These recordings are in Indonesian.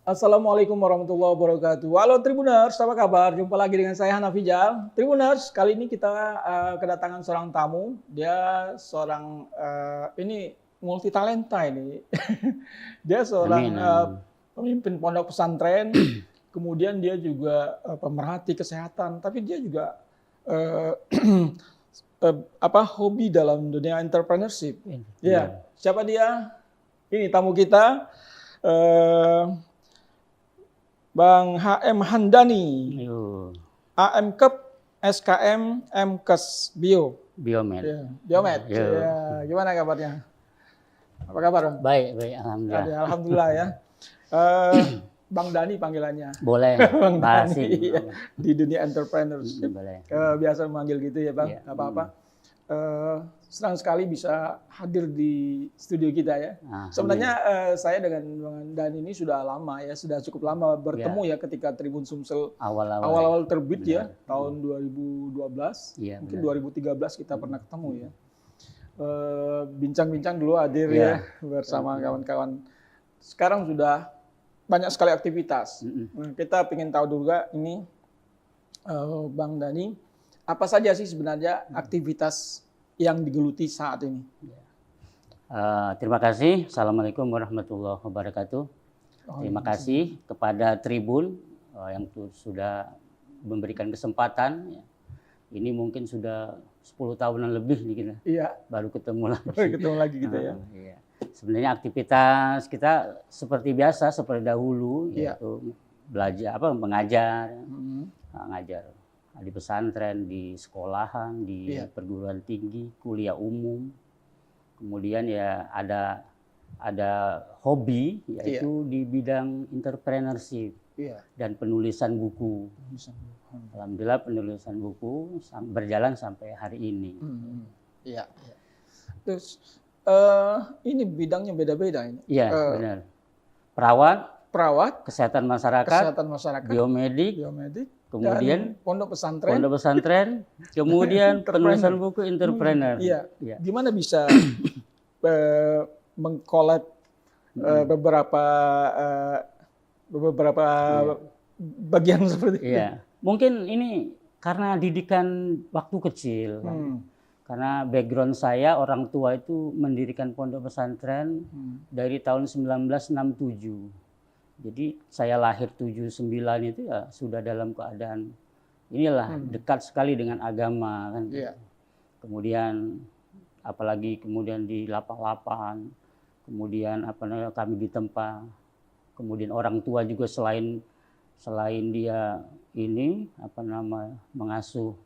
Assalamualaikum warahmatullahi wabarakatuh. Halo Tribuners, apa kabar? Jumpa lagi dengan saya Hanafi Jal. Tribuners, kali ini kita kedatangan seorang tamu. Dia seorang ini multi talenta ini. Dia seorang Amin, amin. pemimpin pondok pesantren. Kemudian dia juga pemerhati kesehatan, tapi dia juga hobi dalam dunia entrepreneurship. Ya, siapa dia? Ini tamu kita. Bang HM Handani, AM Kep, SKM, MKes Bio. Biomed. Ya, Biomed. Ya, gimana kabarnya? Apa kabar, Bang? Baik, baik, alhamdulillah. Ya, alhamdulillah ya. Bang Dani panggilannya. Boleh. Bang Dani Ya. di dunia entrepreneurship. Boleh. Biasa memanggil gitu ya, Bang. Ya. Nggak apa-apa. Senang sekali bisa hadir di studio kita ya. Sebenarnya saya dengan Bang Dani ini sudah lama ya, sudah cukup lama bertemu ya ketika Tribun Sumsel awal-awal terbit ya, tahun 2012. Ya, mungkin 2013 kita pernah ketemu ya. Bincang-bincang dulu hadir ya bersama kawan-kawan. Sekarang sudah banyak sekali aktivitas. Kita ingin tahu juga ini Bang Dani, apa saja sih sebenarnya aktivitas yang digeluti saat ini? Terima kasih. Assalamualaikum warahmatullahi wabarakatuh. Terima kasih kepada Tribun yang sudah memberikan kesempatan. Ini mungkin sudah 10 tahunan lebih nih kita. Iya. Baru ketemu lagi. Baru ketemu lagi gitu ya. Iya. Sebenarnya aktivitas kita seperti biasa, seperti dahulu, yaitu belajar, mengajar, ngajar di pesantren, di sekolahan, di perguruan tinggi, kuliah umum. Kemudian ya ada hobi, yaitu di bidang entrepreneurship dan penulisan buku. Alhamdulillah penulisan buku berjalan sampai hari ini. Iya. Terus ini bidangnya beda-beda ini. Iya, benar. Perawat, kesehatan masyarakat, biomedik, kemudian pondok pesantren, kemudian penulisan buku entrepreneur. Iya. Gimana bisa mengkolab beberapa bagian seperti itu? Iya. Mungkin ini karena didikan waktu kecil. Karena background saya, orang tua itu mendirikan pondok pesantren dari tahun 1967. Jadi saya lahir 79 itu ya sudah dalam keadaan inilah dekat sekali dengan agama kan. Kemudian apalagi kemudian di lapang-lapang, kemudian kami ditempa, kemudian orang tua juga selain dia ini mengasuh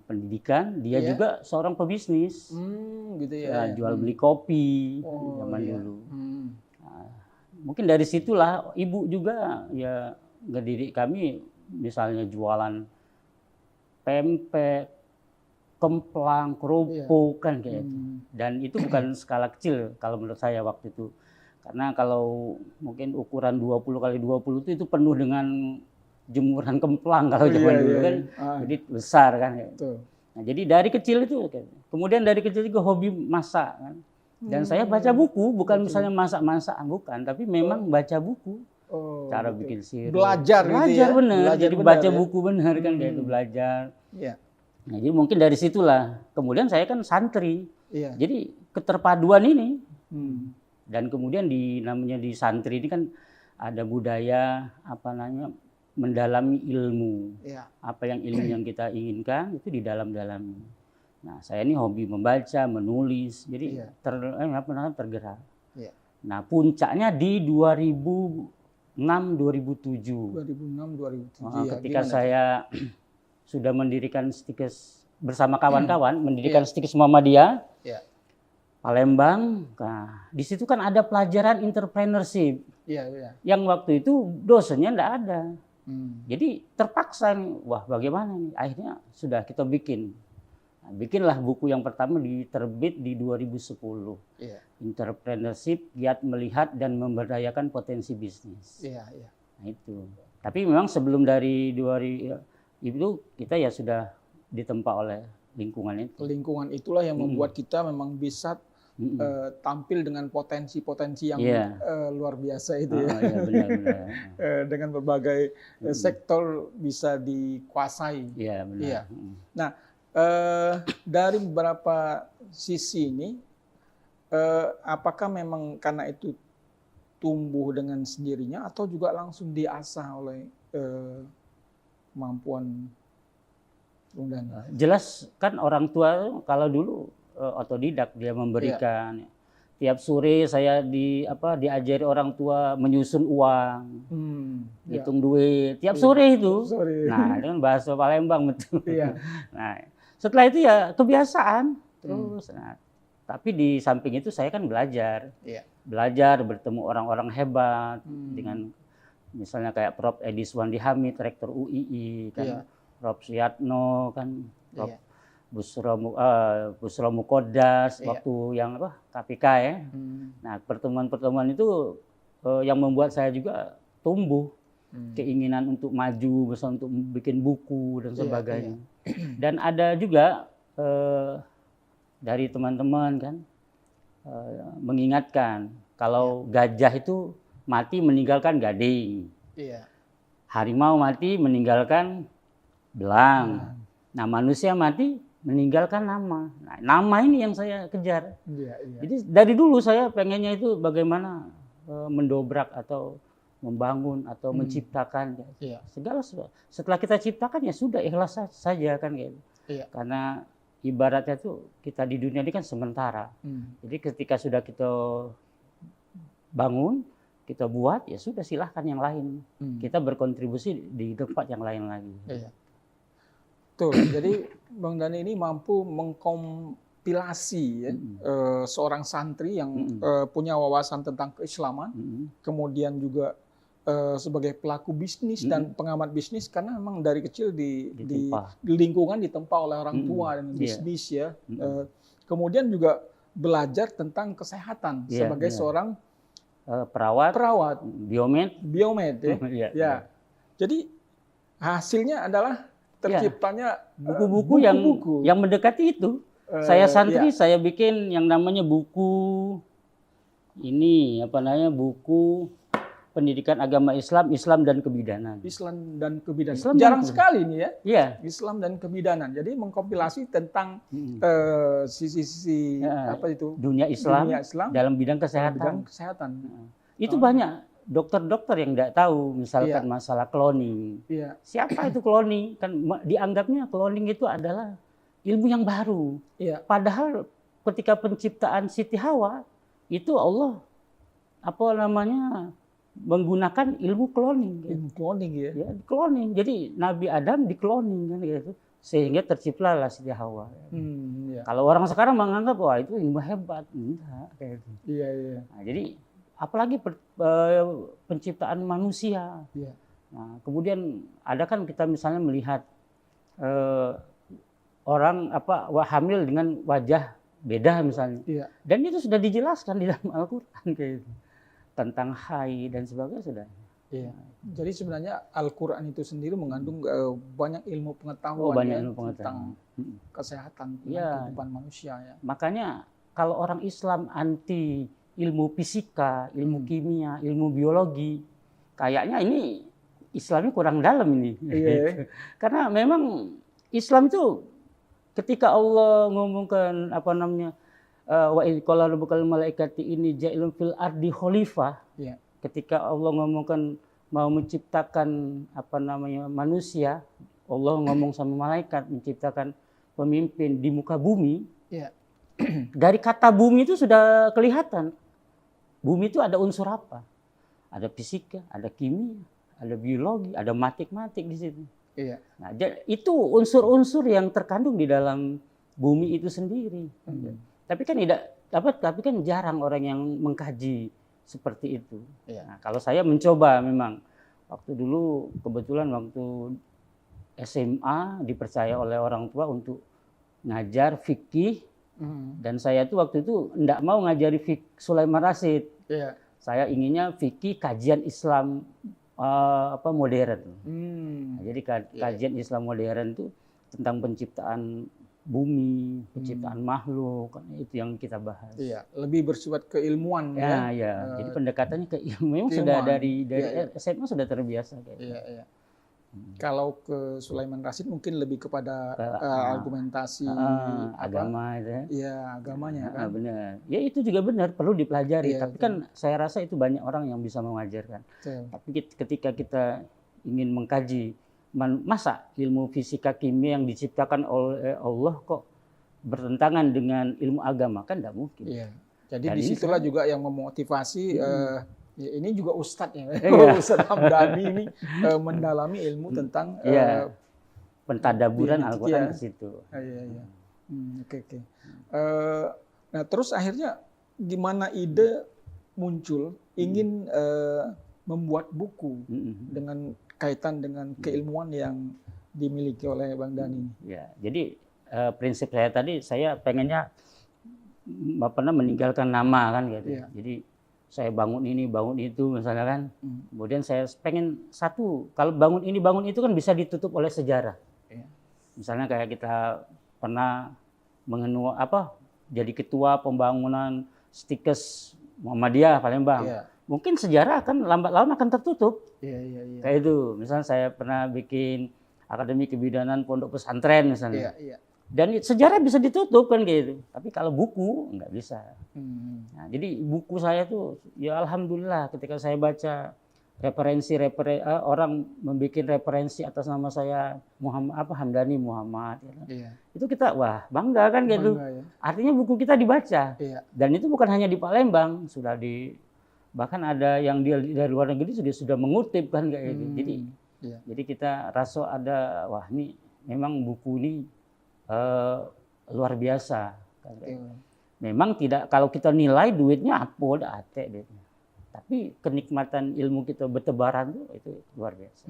pendidikan, dia juga seorang pebisnis. Gitu ya. Jual beli kopi zaman dulu. Mungkin dari situlah ibu juga ya ngedidik kami, misalnya jualan pempek, kemplang, kerupuk kan kayak itu. Dan itu bukan skala kecil kalau menurut saya waktu itu. Karena kalau mungkin ukuran 20 kali 20 itu penuh dengan jemuran kemplang kalau zaman dulu kan. Jadi besar kan kayak itu. Nah, jadi dari kecil itu kemudian dari kecil juga hobi masak kan. Dan saya baca buku, bukan misalnya masak-masak, bukan, tapi memang baca buku. Cara bikin sirup. Belajar benar. Jadi baca buku benar kan kayak itu belajar. Nah, jadi mungkin dari situlah. Kemudian saya kan santri. Jadi keterpaduan ini. Dan kemudian namanya di santri ini kan ada budaya mendalami ilmu. Apa ilmu yang kita inginkan itu di dalam-dalamnya. Nah, saya ini hobi membaca, menulis, jadi tergerak. Nah, puncaknya di 2006-2007. Ketika saya sudah mendirikan Stikes bersama kawan-kawan, mendirikan Stikes Muhammadiyah, Palembang. Nah, di situ kan ada pelajaran entrepreneurship. Yang waktu itu dosennya enggak ada. Jadi terpaksa nih, wah bagaimana nih? Akhirnya sudah kita bikinlah buku yang pertama diterbit di 2010. Entrepreneurship, giat melihat dan memberdayakan potensi bisnis. Nah itu. Tapi memang sebelum dari 2000 itu kita ya sudah ditempa oleh lingkungan itu. Lingkungan itulah yang membuat kita memang bisa tampil dengan potensi-potensi yang luar biasa itu ya. Iya, benar-benar. Dengan berbagai sektor bisa dikuasai. Iya, benar. Iya. Nah, dari beberapa sisi ini, apakah memang karena itu tumbuh dengan sendirinya atau juga langsung diasah oleh kemampuan Bung Dhani? Jelas kan orang tua kalau dulu otodidak, dia memberikan. Tiap sore saya diajari orang tua menyusun uang, hitung duit tiap sore itu. Nah, dengan bahasa Palembang betul. Nah, setelah itu ya kebiasaan terus. Nah, tapi di samping itu saya kan belajar, bertemu orang-orang hebat dengan misalnya kayak Prof. Edi Suwandi Hamid, Rektor UII, kan, Prof. Suyatno, kan, Prof. Busro Mukodas, waktu yang KPK ya. Nah, pertemuan-pertemuan itu yang membuat saya juga tumbuh keinginan untuk maju, misalnya untuk bikin buku dan sebagainya. Dan ada juga dari teman-teman kan mengingatkan kalau gajah itu mati meninggalkan gading, harimau mati meninggalkan belang, nah manusia mati meninggalkan nama. Nah, nama ini yang saya kejar. Jadi dari dulu saya pengennya itu bagaimana mendobrak atau membangun atau menciptakan segala sesuatu. Setelah kita ciptakan ya sudah ikhlas saja kan gitu. Karena ibaratnya tuh kita di dunia ini kan sementara. Jadi ketika sudah kita bangun, kita buat ya sudah silahkan yang lain. Kita berkontribusi di tempat yang lain lagi. Betul. Jadi Bang Dhani ini mampu mengkompilasi seorang santri yang punya wawasan tentang keislaman, kemudian juga sebagai pelaku bisnis dan pengamat bisnis, karena memang dari kecil di lingkungan ditempa oleh orang tua dan bisnis ya. Kemudian juga belajar tentang kesehatan sebagai seorang perawat, biomed ya. Jadi hasilnya adalah terciptanya buku-buku yang mendekati itu. Saya santri, saya bikin yang namanya buku ini buku pendidikan agama Islam, Islam dan kebidanan. Islam dan kebidanan. Jarang sekali ini ya. Iya. Islam dan kebidanan. Jadi mengkompilasi tentang sisi-sisi dunia Islam dalam bidang kesehatan. Itu banyak dokter-dokter yang tidak tahu misalkan masalah cloning. Siapa itu cloning? Kan dianggapnya cloning itu adalah ilmu yang baru. Padahal ketika penciptaan Siti Hawa itu Allah menggunakan ilmu cloning. Ilmu cloning ya. Cloning. Jadi Nabi Adam di-cloning kan gitu. Sehingga terciptalah Siti Hawa. Kalau orang sekarang menganggap wah itu ilmu hebat, enggak kayak gitu. Nah, jadi apalagi penciptaan manusia. Nah, kemudian ada kan kita misalnya melihat orang hamil dengan wajah beda misalnya. Dan itu sudah dijelaskan di dalam Al-Qur'an kayak gitu. Tentang haid dan sebagainya sudah. Jadi sebenarnya Al-Qur'an itu sendiri mengandung banyak ilmu pengetahuan tentang kesehatan kehidupan manusia ya. Makanya kalau orang Islam anti ilmu fisika, ilmu kimia, ilmu biologi, kayaknya ini Islamnya kurang dalam ini. Karena memang Islam itu ketika Allah ngomongkan wa idh qala rabbukal malaikati inni ja'ilun fil ardi khalifah. Ketika Allah ngomongkan mau menciptakan manusia, Allah ngomong sama malaikat menciptakan pemimpin di muka bumi. Dari kata bumi itu sudah kelihatan. Bumi itu ada unsur apa? Ada fisika, ada kimia, ada biologi, ada matematik di situ. Nah, itu unsur-unsur yang terkandung di dalam bumi itu sendiri. Tapi kan jarang orang yang mengkaji seperti itu. Nah, kalau saya mencoba memang waktu dulu kebetulan waktu SMA dipercaya oleh orang tua untuk ngajar fikih. Dan saya tuh waktu itu enggak mau ngajari fikih Sulaiman Rasyid. Saya inginnya fikih kajian Islam modern. Nah, jadi kajian Islam modern itu tentang penciptaan bumi, penciptaan makhluk, kan itu yang kita bahas. Iya, lebih bersifat keilmuan ya. Ya. Jadi pendekatannya ke ilmu memang sudah dari SMA sudah terbiasa kayak. Iya. Kalau ke Sulaiman Rasyid mungkin lebih kepada argumentasi agama itu ya. Iya, agamanya kan. Benar. Ya itu juga benar, perlu dipelajari. Tapi kan saya rasa itu banyak orang yang bisa mengajarkan. Tapi ketika kita ingin mengkaji, masa ilmu fisika kimia yang diciptakan oleh Allah kok bertentangan dengan ilmu agama, kan tidak mungkin. Iya. Jadi disitulah juga yang memotivasi ya, ini juga Ustadz ya, Ustadz Hamdani ini mendalami ilmu tentang pentadaburan Al-Quran di situ. Iya. Oke. Nah terus akhirnya gimana ide muncul ingin membuat buku dengan kaitan dengan keilmuan yang dimiliki oleh Bang Dani? Ya, jadi prinsip saya tadi saya pengennya meninggalkan nama kan gitu. Iya. Jadi saya bangun ini, bangun itu misalnya kan. Kemudian saya pengen satu, kalau bangun ini, bangun itu kan bisa ditutup oleh sejarah. Iya. Misalnya kayak kita pernah jadi ketua pembangunan Stikes Muhammadiyah Palembang. Iya. Mungkin sejarah akan lambat laun akan tertutup. Iya. Kayak itu. Misalnya saya pernah bikin Akademi Kebidanan Pondok Pesantren misalnya. Iya. Dan sejarah bisa ditutup kan gitu. Tapi kalau buku nggak bisa. Nah, jadi buku saya tuh ya alhamdulillah ketika saya baca orang membuat referensi atas nama saya Hamdani Muhammad. Ya kan? Iya. Itu kita wah bangga kan gitu. Ya. Artinya buku kita dibaca. Iya. Dan itu bukan hanya di Palembang, bahkan ada yang dari luar negeri sudah mengutip kan kayak gitu. Jadi kita rasa ada wah ini memang buku ini luar biasa. Memang tidak kalau kita nilai duitnya apa udah ate duitnya. Tapi kenikmatan ilmu kita bertebaran itu luar biasa.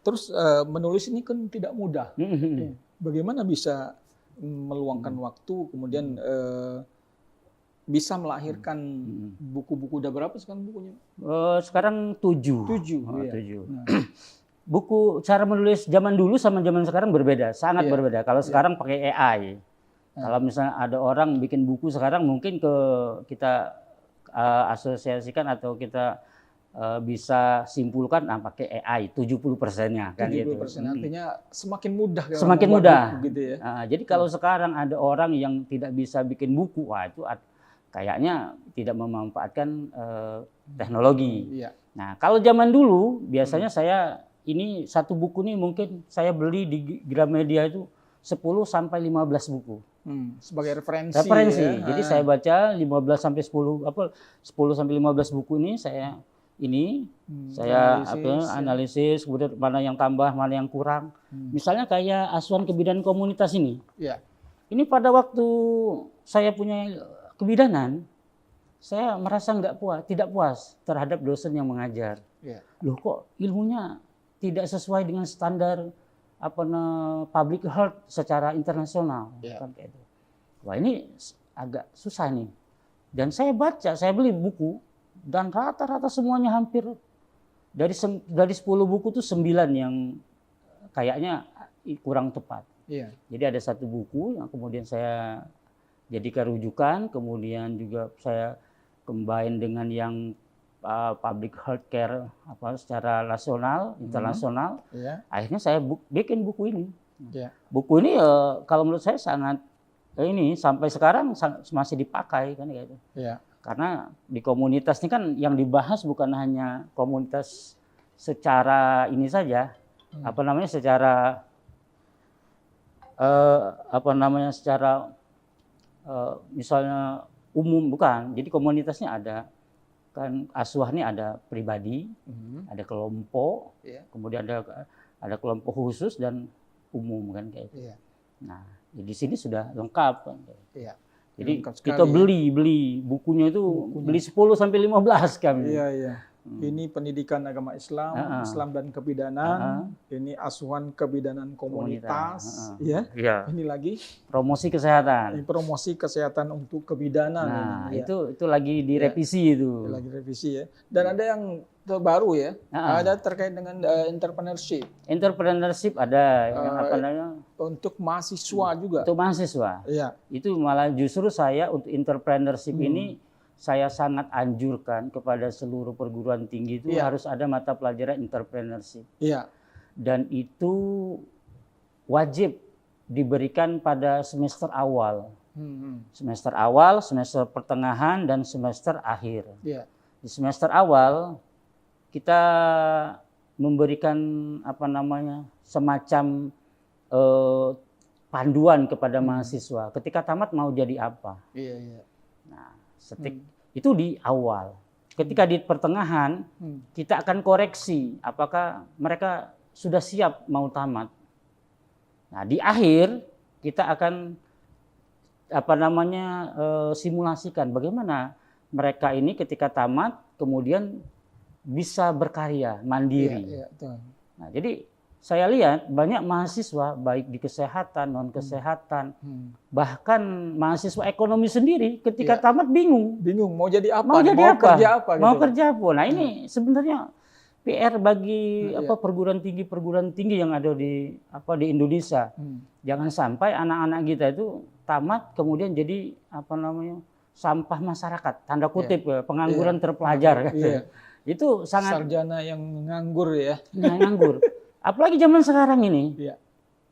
Terus menulis ini kan tidak mudah. Bagaimana bisa meluangkan waktu kemudian bisa melahirkan buku-buku? Udah berapa sekarang bukunya? Sekarang 7. 7. Buku cara menulis zaman dulu sama zaman sekarang berbeda, sangat berbeda. Kalau sekarang pakai AI. Kalau misalnya ada orang bikin buku sekarang mungkin kita asosiasikan atau kita bisa simpulkan pakai AI 70%-nya kan 70%, gitu. Artinya semakin mudah. Semakin mudah. Buku, gitu ya. Jadi kalau sekarang ada orang yang tidak bisa bikin buku, wah itu kayaknya tidak memanfaatkan teknologi. Iya. Nah kalau zaman dulu biasanya saya ini satu buku ini mungkin saya beli di Gramedia itu 10 sampai 15 buku. Sebagai referensi. Ya? Jadi saya baca 15 sampai 10 sampai 15 buku ini saya analisis kemudian mana yang tambah, mana yang kurang. Misalnya kayak Asuhan Kebidanan Komunitas ini. Iya. Ini pada waktu saya punya kebidanan, saya merasa tidak puas terhadap dosen yang mengajar. Iya. Loh kok ilmunya tidak sesuai dengan standar public health secara internasional. Kan kayak itu. Wah ini agak susah nih. Dan saya beli buku dan rata-rata semuanya hampir dari 10 buku tuh 9 yang kayaknya kurang tepat. Iya. Jadi ada satu buku yang kemudian saya jadikan rujukan, kemudian juga saya combine dengan yang public health care secara nasional, internasional. Akhirnya saya bikin buku ini. Buku ini kalau menurut saya sangat sampai sekarang masih dipakai kan gitu. Karena di komunitas ini kan yang dibahas bukan hanya komunitas secara ini saja, secara misalnya umum bukan. Jadi komunitasnya ada kan asuh ini ada pribadi, ada kelompok, kemudian ada kelompok khusus dan umum kan kayak itu. Nah, di sini sudah lengkap kan. Jadi lengkap kita beli bukunya itu beli 10 sampai 15 kami. Ini pendidikan agama Islam, Islam dan kebidanan, ini asuhan kebidanan komunitas, ya. Ini lagi promosi kesehatan. Ini promosi kesehatan untuk kebidanan. Nah, ini, itu lagi direvisi itu. Lagi revisi ya. Dan ada yang terbaru ya, ada terkait dengan entrepreneurship. Entrepreneurship ada, apa namanya? Untuk mahasiswa juga. Untuk mahasiswa. Iya. Itu malah justru saya untuk entrepreneurship ini saya sangat anjurkan kepada seluruh perguruan tinggi itu harus ada mata pelajaran entrepreneurship. Iya. Dan itu wajib diberikan pada semester awal. Semester awal, semester pertengahan, dan semester akhir. Iya. Di semester awal kita memberikan apa namanya semacam panduan kepada mahasiswa ketika tamat mau jadi apa. Iya, iya. Nah, itu di awal. Ketika di pertengahan kita akan koreksi apakah mereka sudah siap mau tamat. Nah, di akhir kita akan apa namanya simulasikan bagaimana mereka ini ketika tamat kemudian bisa berkarya mandiri. Iya, iya, nah, jadi saya lihat banyak mahasiswa baik di kesehatan, non kesehatan, bahkan mahasiswa ekonomi sendiri ketika tamat bingung mau jadi apa, kerja apa, mau kerja apa. Nah, ini sebenarnya PR bagi perguruan tinggi yang ada di Indonesia. Jangan sampai anak-anak kita itu tamat kemudian jadi apa namanya sampah masyarakat, tanda kutip pengangguran terpelajar. Itu sangat sarjana yang nganggur ya. Nganggur. Apalagi zaman sekarang ini.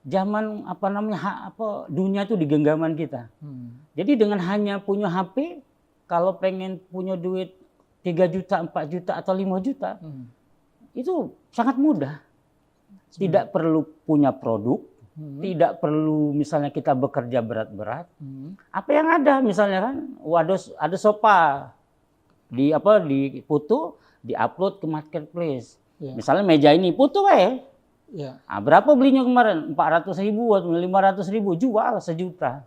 Zaman apa namanya dunia itu di genggaman kita. Jadi dengan hanya punya HP, kalau pengen punya duit 3 juta, 4 juta atau 5 juta, itu sangat mudah. Tidak perlu punya produk, tidak perlu misalnya kita bekerja berat-berat. Apa yang ada misalnya kan, ada sofa di foto, diupload ke marketplace. Misalnya meja ini foto nah, berapa belinya kemarin? 400.000 atau 500.000, jual 1 juta.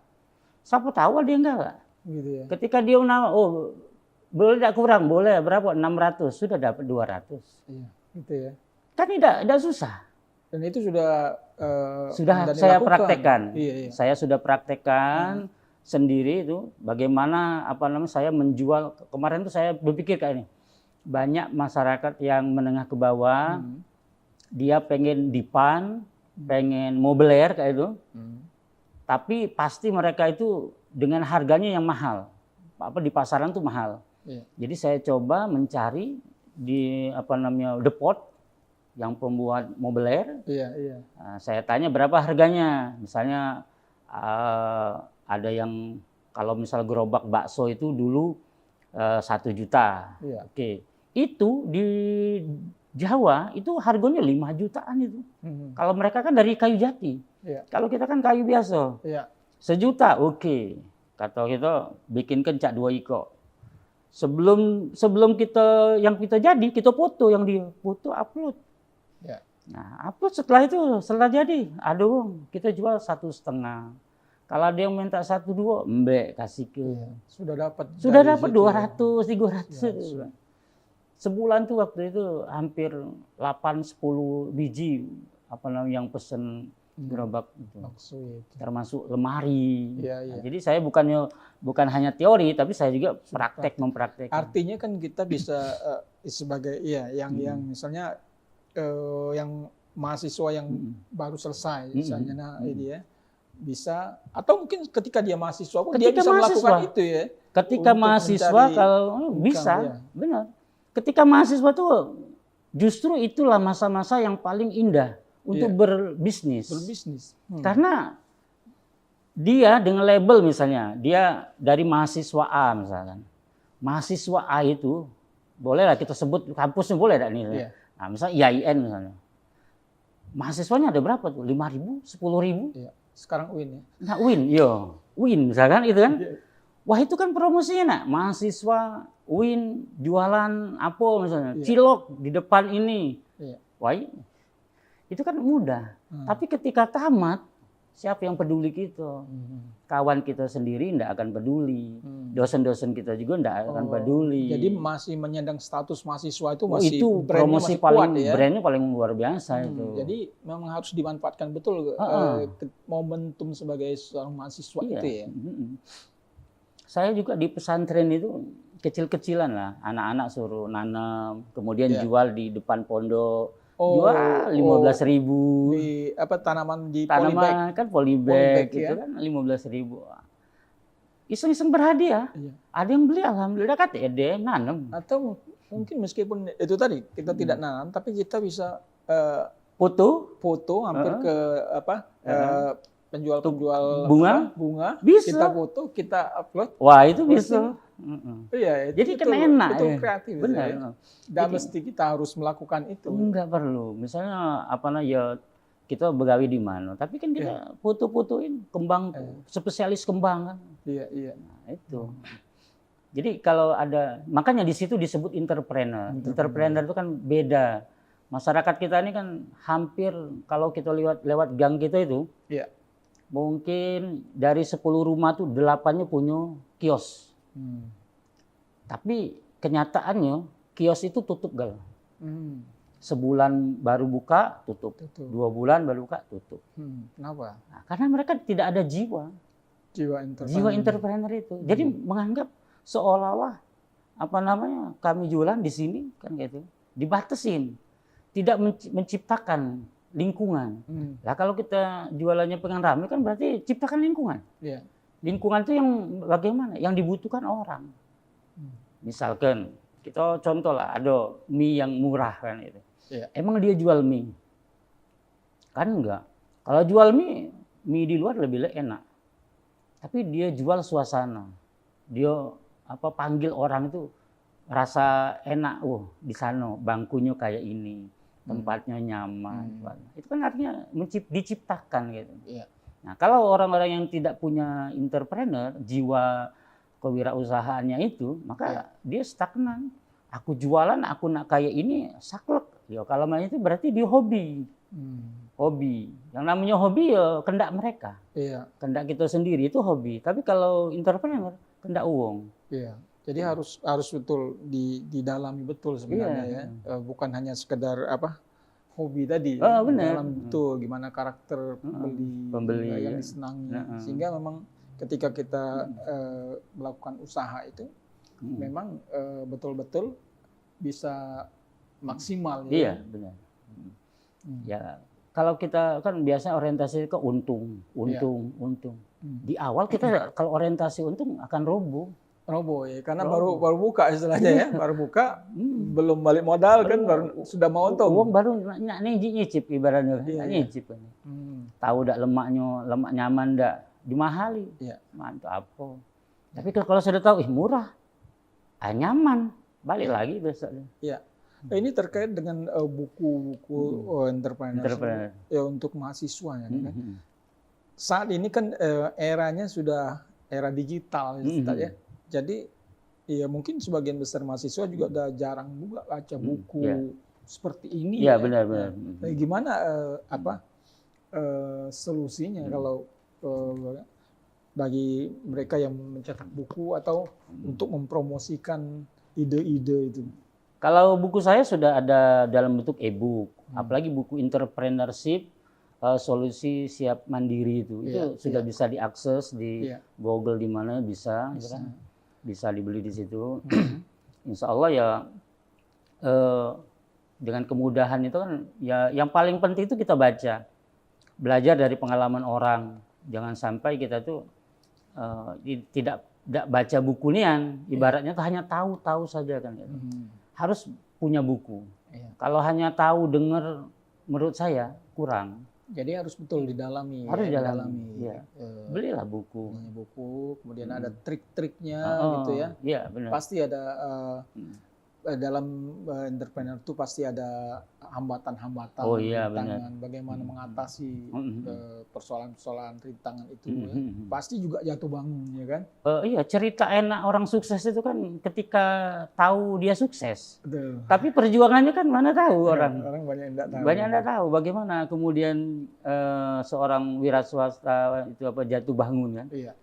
Siapa tahu ada yang enggak? Gitu ya. Ketika dia boleh tidak kurang, boleh berapa? 600, sudah dapat 200. Iya, gitu ya. Kan tidak susah. Dan itu sudah saya praktekkan. Iya. Saya sudah praktekkan sendiri itu bagaimana saya menjual. Kemarin itu saya berpikir kayak ini. Banyak masyarakat yang menengah ke bawah, dia pengen dipan, pengen mobiler kayak itu. Tapi pasti mereka itu dengan harganya yang mahal. Di pasaran tuh mahal. Jadi saya coba mencari di depot yang pembuat mobiler. Nah, saya tanya berapa harganya. Misalnya ada yang kalau misal gerobak bakso itu dulu 1 juta. Oke. Itu di Jawa itu harganya 5 jutaan itu. Kalau mereka kan dari kayu jati. Kalau kita kan kayu biasa. 1 juta, oke. Kata kita bikinkan cak 2 iko. Sebelum kita jadi, kita foto yang dia foto upload. Nah, upload setelah jadi, aduh kita jual 1,5. Kalau ada yang minta 1-2, mbek kasih ke. Sudah dapat 200, 300. Sebulan tuh waktu itu hampir 8-10 biji yang pesen gerobak itu. Termasuk lemari. Nah, jadi saya bukan hanya teori tapi saya juga mempraktek. Artinya kan kita bisa sebagai yang misalnya yang mahasiswa yang baru selesai misalnya bisa atau mungkin ketika dia mahasiswa pun dia bisa melakukan itu ya. Ketika mahasiswa kalau bisa, benar. Ketika mahasiswa tuh justru itulah masa-masa yang paling indah untuk berbisnis. Karena dia dengan label misalnya, dia dari mahasiswa A misalkan. Mahasiswa A itu, bolehlah kita sebut kampusnya boleh enggak nih? Nah, misalnya IAIN misalnya. Mahasiswanya ada berapa tuh? 5.000, 10.000? Sekarang UIN ya. Nah, UIN misalkan itu kan. Wah, itu kan promosinya mahasiswa UIN jualan apa misalnya, cilok di depan ini. Wah, itu kan mudah. Tapi ketika tamat, siapa yang peduli kita? Kawan kita sendiri tidak akan peduli. Dosen-dosen kita juga tidak akan peduli. Jadi masih menyandang status mahasiswa itu masih itu promosi paling kuat, ya? Brandnya paling luar biasa itu. Jadi memang harus dimanfaatkan betul momentum sebagai seorang mahasiswa itu ya. Saya juga di pesantren itu kecil-kecilan lah, anak-anak suruh nanam, kemudian jual di depan pondok. Jual 15.000 di tanaman di tanaman kan polybag gitu ya? Kan 15.000. Iseng-iseng berhadiah. Ada yang beli, alhamdulillah, kata dia nanam. Atau mungkin meskipun itu tadi kita tidak nanam, tapi kita bisa foto hampir ke penjual bunga bisa. Kita foto, kita upload. Wah, itu bisa. Iya, jadi kan enak. Betul kreatif. Benar. Ya. Tidak mesti kita harus melakukan itu. Enggak perlu. Misalnya kita begawi di mana, tapi kan kita foto-fotoin kembang, spesialis kembang kan. Iya. Nah, itu. Jadi kalau ada, makanya di situ disebut entrepreneur. Entrepreneur itu kan beda. Masyarakat kita ini kan hampir kalau kita lewat gang kita itu, mungkin dari 10 rumah tuh 8-nya punya kios. Tapi kenyataannya kios itu tutup gal. Sebulan baru buka, tutup. 2 bulan baru buka, tutup. Kenapa? Nah, karena mereka tidak ada jiwa entrepreneur itu. Jadi menganggap seolah-olah kami jualan di sini kan gitu, dibatasin, tidak menciptakan lingkungan. Lah kalau kita jualannya pengen rame kan berarti ciptakan lingkungan. Lingkungan itu yang bagaimana? Yang dibutuhkan orang. Misalkan kita contoh lah, ada mie yang murah kan itu. Emang dia jual mie? Kan enggak. Kalau jual mie di luar lebih enak. Tapi dia jual suasana. Dia panggil orang itu rasa enak. Di sana bangkunya kayak ini, tempatnya nyaman. Itu kan artinya diciptakan gitu. Nah, kalau orang-orang yang tidak punya entrepreneur, jiwa kewirausahaannya itu, maka dia stagnan. Aku jualan, aku nak kayak ini, saklek. Ya, kalau itu berarti dia hobi. Hobi. Yang namanya hobi ya kendak mereka. Kendak kita sendiri itu hobi. Tapi kalau entrepreneur, kendak uang. Jadi harus betul didalami betul sebenarnya ya. Bukan hanya sekedar hobi tadi, dalam betul gimana karakter pembeli yang disenangi, sehingga memang ketika kita melakukan usaha itu memang betul-betul bisa maksimal. Iya, benar. Ya, kalau kita kan biasanya orientasi ke untung. Di awal kita kalau orientasi untung akan roboh ya, karena baru buka istilahnya ya, baru buka, belum balik modal kan, baru sudah mau untung. Uang baru nyicip ibaratnya, nyicip. Tahu dak lemak nyaman dak, dimahali. Mantap apa. Tapi kalau sudah tahu murah, nyaman, balik lagi besoknya. Ini terkait dengan buku-buku entrepreneur ya, untuk mahasiswa ya. Saat ini kan eranya sudah era digital ya. Jadi ya mungkin sebagian besar mahasiswa juga udah jarang juga baca buku seperti ini. Iya, benar-benar. Gimana solusinya kalau bagi mereka yang mencetak buku atau untuk mempromosikan ide-ide itu? Kalau buku saya sudah ada dalam bentuk e-book, apalagi buku entrepreneurship, solusi siap mandiri itu sudah bisa diakses di Google, di mana bisa. Bisa dibeli di situ. Insya Allah ya dengan kemudahan itu kan ya, yang paling penting itu kita belajar dari pengalaman orang. Jangan sampai kita tuh tidak baca buku nian, ibaratnya tuh hanya tahu saja kan. Harus punya buku. Kalau hanya tahu dengar, menurut saya kurang. Jadi harus betul didalami. Harus didalami. Ya. Belilah buku. Kemudian ada trik-triknya gitu ya. Iya, benar. Pasti ada dalam entrepreneur itu pasti ada hambatan-hambatan, Oh iya, rintangan, bagaimana mengatasi persoalan-persoalan rintangan itu, ya. Pasti juga jatuh bangun, ya kan? Iya, cerita enak orang sukses itu kan ketika tahu dia sukses. Betul. Tapi perjuangannya kan mana tahu orang. Orang banyak yang tidak tahu. Banyak yang tidak tahu bagaimana kemudian seorang wira swasta itu jatuh bangun kan. Iya.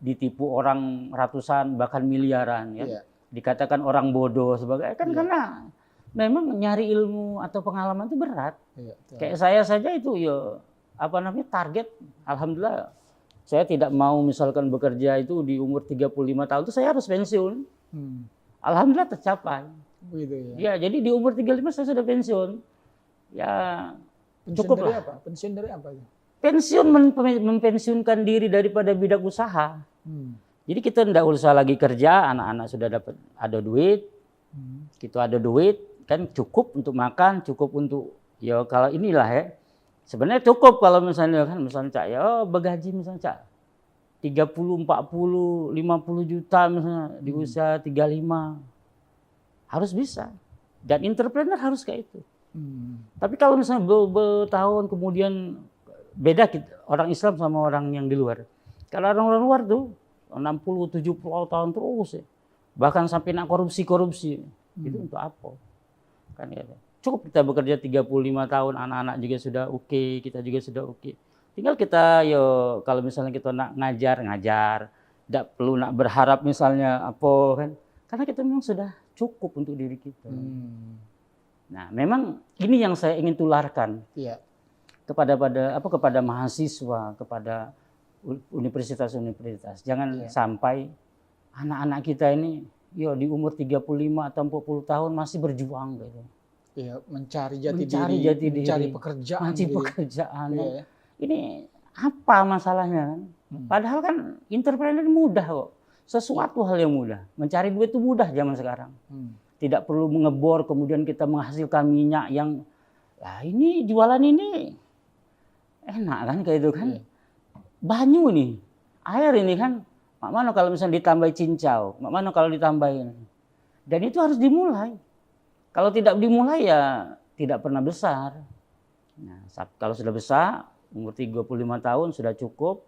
Ditipu orang ratusan bahkan miliaran ya. Iya. Dikatakan orang bodoh sebagai kan karena memang nyari ilmu atau pengalaman itu berat. Iya, kayak saya saja itu ya target, alhamdulillah saya tidak mau misalkan bekerja itu di umur 35 tahun itu saya harus pensiun. Alhamdulillah tercapai. Begitu Ya, ya. jadi di umur 35 saya sudah pensiun. Ya cukup lah. Apa? Pensiun dari apa? Pensiun mempensiunkan diri daripada bidang usaha. Jadi kita tidak usah lagi kerja, anak-anak sudah ada duit, kita ada duit, kan cukup untuk makan, cukup untuk, ya kalau inilah ya, sebenarnya cukup kalau misalnya Cak, ya begaji misalnya Cak, 30, 40, 50 juta misalnya di usia 35, harus bisa. Dan entrepreneur harus kayak itu. Tapi kalau misalnya bertahun kemudian beda orang Islam sama orang yang di luar. Kalau orang luar tuh 60, 70 tahun terus ya. Bahkan sampai nak korupsi. Itu untuk apa? Kan ya. Cukup kita bekerja 35 tahun, anak-anak juga sudah oke, kita juga sudah oke. Tinggal kita kalau misalnya kita nak ngajar, tidak perlu nak berharap misalnya apa kan. Karena kita memang sudah cukup untuk diri kita. Nah, memang ini yang saya ingin tularkan. Iya. Kepada mahasiswa, kepada universitas-universitas. Jangan sampai anak-anak kita ini di umur 35 atau 40 tahun masih berjuang gitu. Iya, mencari jati diri, mencari pekerjaan. Iya. Ini apa masalahnya? Padahal kan entrepreneur mudah kok. Sesuatu hal yang mudah. Mencari duit itu mudah zaman sekarang. Tidak perlu mengebor kemudian kita menghasilkan minyak yang ini jualan ini enak kan kayak itu kan. Banyu nih, air ini kan, mak mana kalau misalnya ditambah cincau, mak mana kalau ditambahin. Dan itu harus dimulai. Kalau tidak dimulai ya tidak pernah besar. Nah, kalau sudah besar, umur 35 tahun sudah cukup,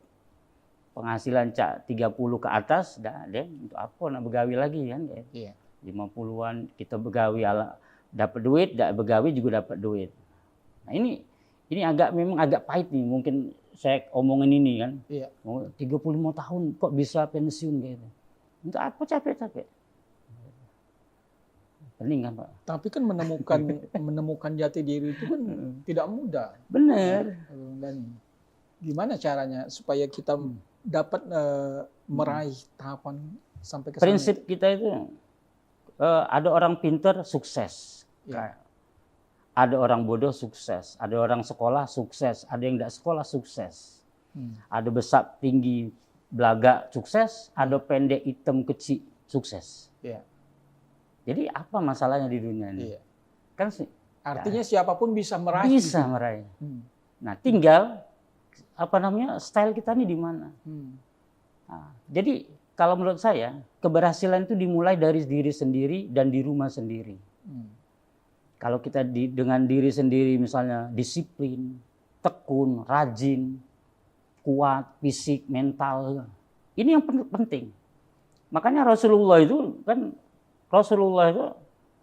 penghasilan Cak 30 ke atas, untuk apa nak begawi lagi kan? 50-an kita begawi dapat duit, tidak begawi juga dapat duit. Nah ini memang agak pahit nih, mungkin saya omongin ini kan. 35 tahun kok bisa pensiun gitu. Untuk apa capek-capek? Pening kan Pak? Tapi kan menemukan jati diri itu kan tidak mudah. Benar. Dan gimana caranya supaya kita dapat meraih tahapan sampai ke sana? Prinsip kita itu ada orang pintar sukses. Ada orang bodoh sukses, ada orang sekolah sukses, ada yang tidak sekolah sukses. Ada besar, tinggi, belaga sukses, ada pendek, hitam, kecil sukses. Jadi apa masalahnya di dunia ini? Kan artinya siapapun bisa meraih. Bisa meraih. Nah, tinggal style kita ini di mana. Nah, jadi kalau menurut saya keberhasilan itu dimulai dari diri sendiri dan di rumah sendiri. Kalau kita dengan diri sendiri misalnya disiplin, tekun, rajin, kuat, fisik, mental. Ini yang penting. Makanya Rasulullah itu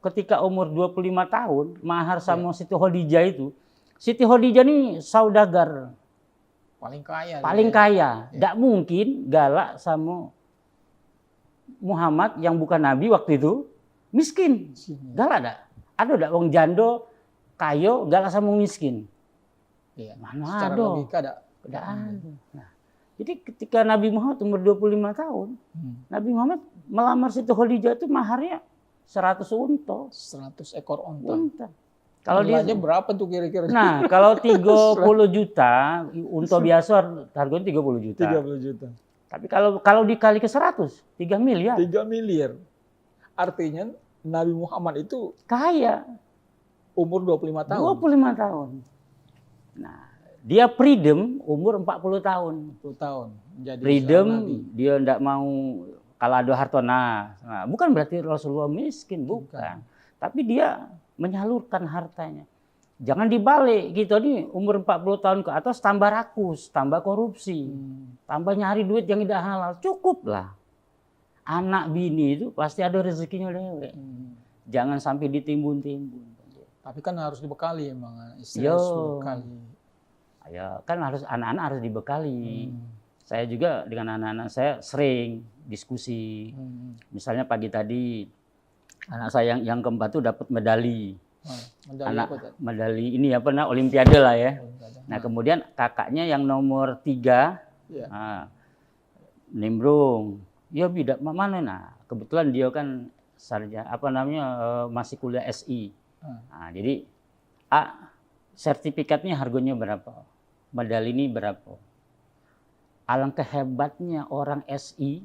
ketika umur 25 tahun, mahar sama Siti Khadijah itu. Siti Khadijah ini saudagar. Paling kaya. Tidak mungkin galak sama Muhammad yang bukan Nabi waktu itu miskin. Galak tidak? Ada enggak wong jando kayo galak sama miskin? Mana secara ada? Logika ada. Nah, jadi ketika Nabi Muhammad umur 25 tahun, Nabi Muhammad melamar Siti Khadijah itu maharnya 100 unta. 100 ekor unta. Kalau dia berapa tuh kira-kira? Nah, kalau 30 juta, unta biasa harganya 30 juta. 30 juta. Tapi kalau dikali ke 100, 3 miliar. 3 miliar. Artinya Nabi Muhammad itu kaya. Umur 25 tahun. 25 tahun. Nah, dia freedom umur 40 tahun. 40 tahun. Jadi freedom, dia tidak mau kalau ada harta. Nah, bukan berarti Rasulullah miskin, bukan. Tapi dia menyalurkan hartanya. Jangan dibalik gitu nih, umur 40 tahun ke atas tambah rakus, tambah korupsi, tambah nyari duit yang tidak halal. Cukup lah. Anak bini itu pasti ada rezekinya dewek. Jangan sampai ditimbun-timbun. Tapi kan harus dibekali emang, istri harus dibekali. Ya kan harus, anak-anak harus dibekali. Saya juga dengan anak-anak saya sering diskusi. Misalnya pagi tadi anak saya yang keempat tuh dapat medali. Medali ini apa namanya, olimpiade lah ya. Nah kemudian kakaknya yang nomor 3 nimbrung, ya bidak mana. Nah kebetulan dia kan sarjana apa namanya masih kuliah SI. Nah, jadi sertifikatnya harganya berapa, medali ini berapa. Alangkah hebatnya orang SI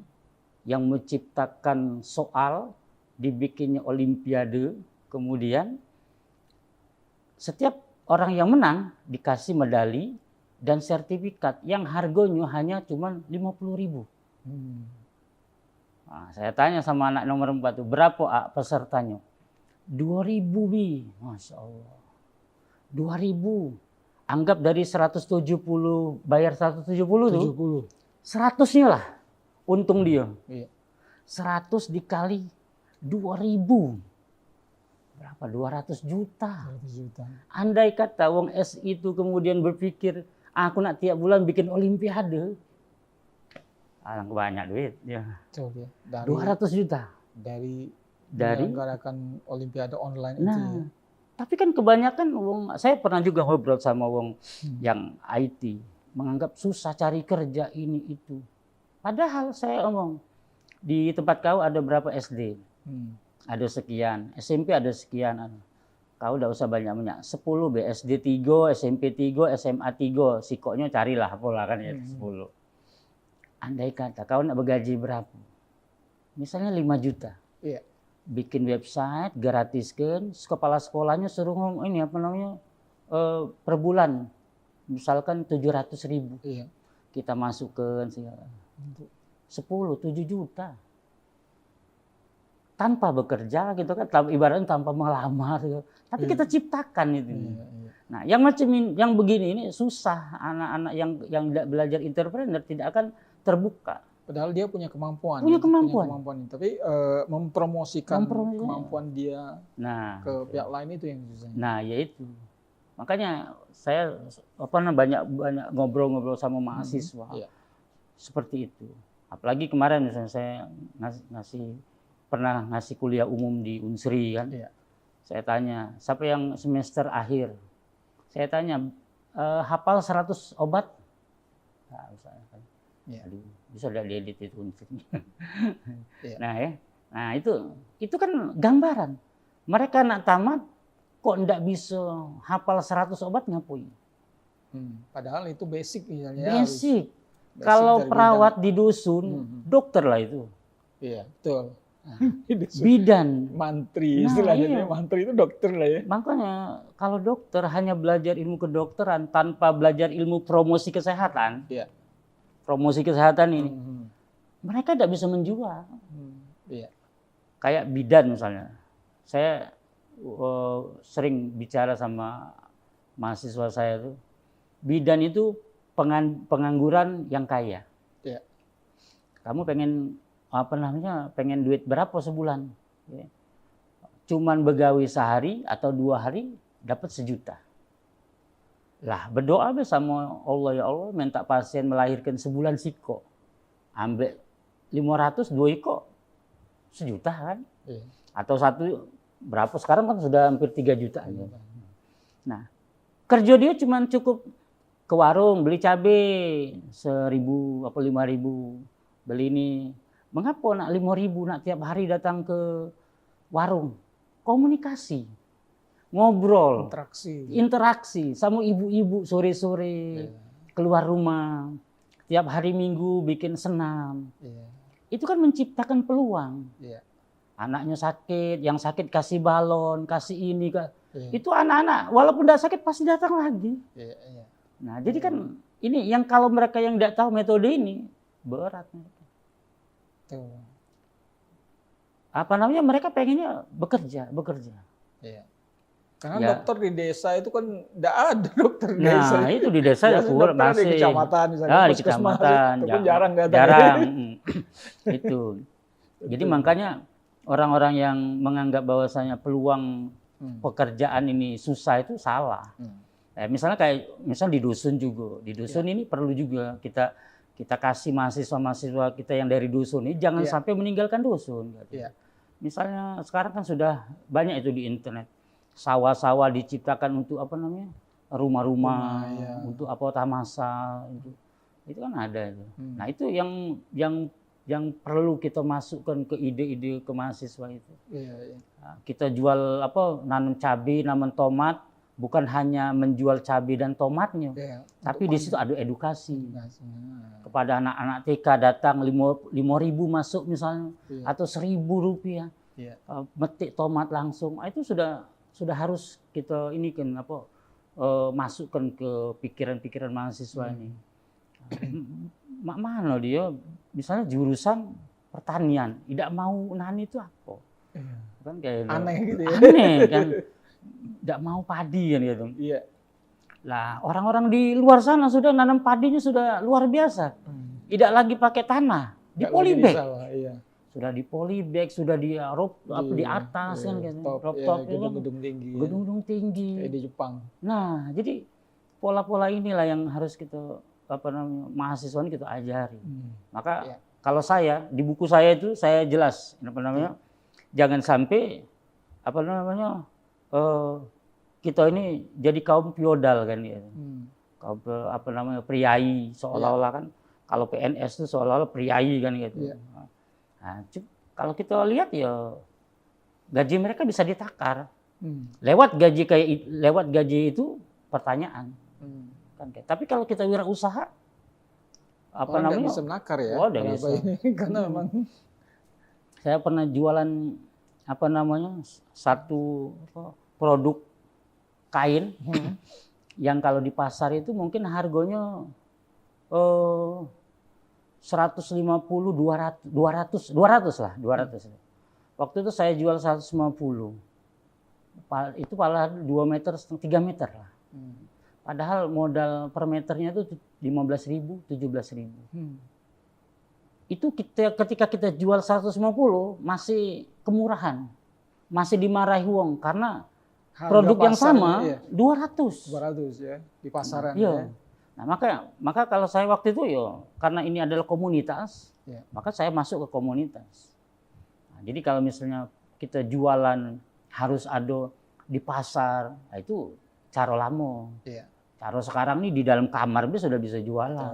yang menciptakan soal, dibikinnya olimpiade, kemudian setiap orang yang menang dikasih medali dan sertifikat yang harganya hanya cuma 50.000. Nah, saya tanya sama anak nomor 4 tuh, berapa pesertanya? 2.000 bi, Masya Allah. 2.000. Anggap dari 170, bayar 170 tuh, 100-nya lah untung dia. 100 dikali 2.000. Berapa? 200 juta. Andai kata wong SI itu kemudian berpikir, aku nak tiap bulan bikin olimpiade. Alangkah banyak duit. Ya. 200 juta. Dari menyelenggarakan olimpiade online itu ya. Tapi kan kebanyakan saya pernah juga ngobrol sama wong yang IT, menganggap susah cari kerja ini itu. Padahal saya omong, di tempat kau ada berapa SD? Ada sekian, SMP ada sekian. Kau udah usah banyak-banyak, 10 BSD 3, SMP 3, SMA 3, sikoknya carilah pola kan ya 10. Andai kata kau nak bergaji berapa? Misalnya 5 juta. Iya. Bikin website, gratiskan, kepala sekolahnya suruh ini apa namanya, per bulan, misalkan 700.000. Iya. Kita masukkan 10, 7 juta. Tanpa bekerja gitu kan, ibaratnya tanpa melamar gitu. Tapi kita ciptakan itu. Nah, yang macam yang begini ini susah, anak-anak yang tidak belajar entrepreneur tidak akan terbuka. Padahal dia punya kemampuan. Punya kemampuan. Tapi mempromosikan kemampuan dia ke pihak lain itu yang susah. Nah, yaitu. Makanya saya banyak ngobrol-ngobrol sama mahasiswa. Seperti itu. Apalagi kemarin misalnya saya pernah ngasih kuliah umum di Unsri kan. Saya tanya, siapa yang semester akhir? Saya tanya, hafal 100 obat? Nah, misalnya kan. Aduh, bisa udah diedit itu unsurnya. Nah itu kan gambaran. Mereka nak tamat kok ndak bisa hafal 100 obat ngapain? Padahal itu basic misalnya. Basic. Kalau perawat di dusun, dokter lah itu. Iya, betul. Bidan, mantri, istilahnya mantri itu dokter lah ya. Makanya kalau dokter hanya belajar ilmu kedokteran tanpa belajar ilmu promosi kesehatan. Promosi kesehatan ini, mereka tidak bisa menjual. Kayak bidan misalnya, saya sering bicara sama mahasiswa saya tuh, bidan itu pengangguran yang kaya. Kamu pengen pengen duit berapa sebulan? Cuman begawi sehari atau 2 hari dapat 1 juta. Lah berdoa sama Allah, ya Allah minta pasien melahirkan sebulan siko. Ambil 500 2 iko 1 juta kan? Atau 1 berapa sekarang kan sudah hampir 3 juta. Nah, kerja dia cuma cukup ke warung beli cabai 1.000 apa 5.000. Beli ini. Mengapa nak 5.000 nak tiap hari datang ke warung? Komunikasi. Ngobrol, interaksi sama ibu-ibu sore-sore keluar rumah, tiap hari Minggu bikin senam. Itu kan menciptakan peluang. Anaknya sakit, yang sakit kasih balon, kasih ini, itu anak-anak walaupun tidak sakit pasti datang lagi. Nah, jadi kan ini yang kalau mereka yang tidak tahu metode ini berat. apa namanya, mereka pengennya bekerja. Iya. Karena Ya. dokter di desa itu kan enggak ada dokter di desa. Nah, itu di desa ya Biasanya dokter masih di kecamatan misalnya, di puskesmas kecamatan, itu pun jarang datang. jarang. Itu. Jadi makanya orang-orang yang menganggap bahwasanya peluang pekerjaan ini susah itu salah. Misalnya di dusun juga. Di dusun ini perlu juga kita kasih mahasiswa kita yang dari dusun ini jangan sampai meninggalkan dusun. Misalnya sekarang kan sudah banyak itu di internet. Sawah-sawah diciptakan untuk apa namanya? Rumah-rumah, untuk apa tamasal itu kan ada itu. Nah, itu yang perlu kita masukkan ke ide-ide ke mahasiswa itu. Nah, kita jual nanam cabai, nanam tomat, bukan hanya menjual cabai dan tomatnya, tapi di situ ada edukasi. Kepada anak-anak TK datang 5.000 masuk misalnya, atau Rp1.000, metik tomat langsung, itu sudah harus kita ini kan masukkan ke pikiran-pikiran mahasiswa ini. Mana dia misalnya jurusan pertanian, tidak mau nani itu apa? Kan kayak aneh gitu ya. Aneh kan. Tidak mau padi kan gitu. Lah, orang-orang di luar sana sudah nanam padinya sudah luar biasa. Tidak lagi pakai tanah, di polybag. Sudah di polybag, sudah di atas kan gitu. Rooftop gedung-gedung tinggi. Kayak di Jepang. Nah, jadi pola-pola inilah yang harus kita mahasiswa ini kita ajari. Maka kalau saya di buku saya itu saya jelas jangan sampai kita ini jadi kaum feodal kan ya. Kaum priai seolah-olah kan kalau PNS itu seolah-olah priai kan gitu. Nah, kalau kita lihat ya gaji mereka bisa ditakar. Lewat gaji itu pertanyaan. Kan, tapi kalau kita wirausaha nggak bisa menakar ya. Bisa. Karena memang saya pernah jualan satu produk kain yang kalau di pasar itu mungkin harganya 150, 200 lah. Waktu itu saya jual 150. Itu malah 2 meter, 3 meter lah. Padahal modal per meternya itu 15.000, 17.000. Itu ketika kita jual 150 masih kemurahan. Masih dimarahi wong karena produk yang sama 200 ya di pasaran ya. Nah, maka kalau saya waktu itu karena ini adalah komunitas, maka saya masuk ke komunitas. Nah, jadi kalau misalnya kita jualan harus ada di pasar, nah itu cara lama. Cara sekarang nih di dalam kamar dia sudah bisa jualan.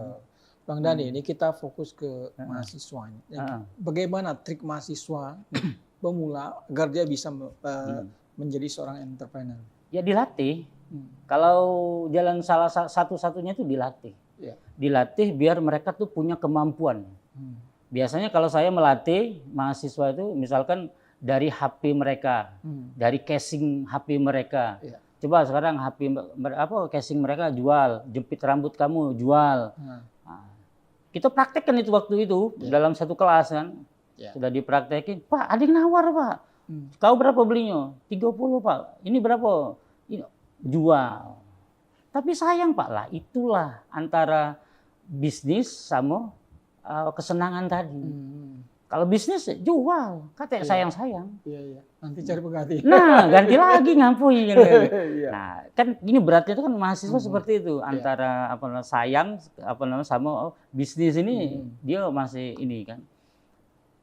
Bang Dhani, ini kita fokus ke mahasiswa. Bagaimana trik mahasiswa pemula agar dia bisa menjadi seorang entrepreneur? Ya dilatih. Kalau jalan salah satu-satunya itu dilatih. Dilatih biar mereka tuh punya kemampuan. Biasanya kalau saya melatih mahasiswa itu misalkan dari HP mereka, dari casing HP mereka. Coba sekarang HP casing mereka jual, jepit rambut kamu jual. Nah, kita praktekkan itu waktu itu dalam satu kelas kan. Sudah dipraktekin, Pak ada yang nawar Pak. Kau berapa belinya? 30 Pak. Ini berapa? Ini jual. Tapi sayang Pak lah, itulah antara bisnis sama kesenangan tadi. Kalau bisnis jual, kata sayang-sayang. Nanti cari pengganti. Nah, ganti lagi ngampui. Nah, kan ini beratnya itu kan mahasiswa seperti itu antara sayang sama bisnis ini dia masih ini kan.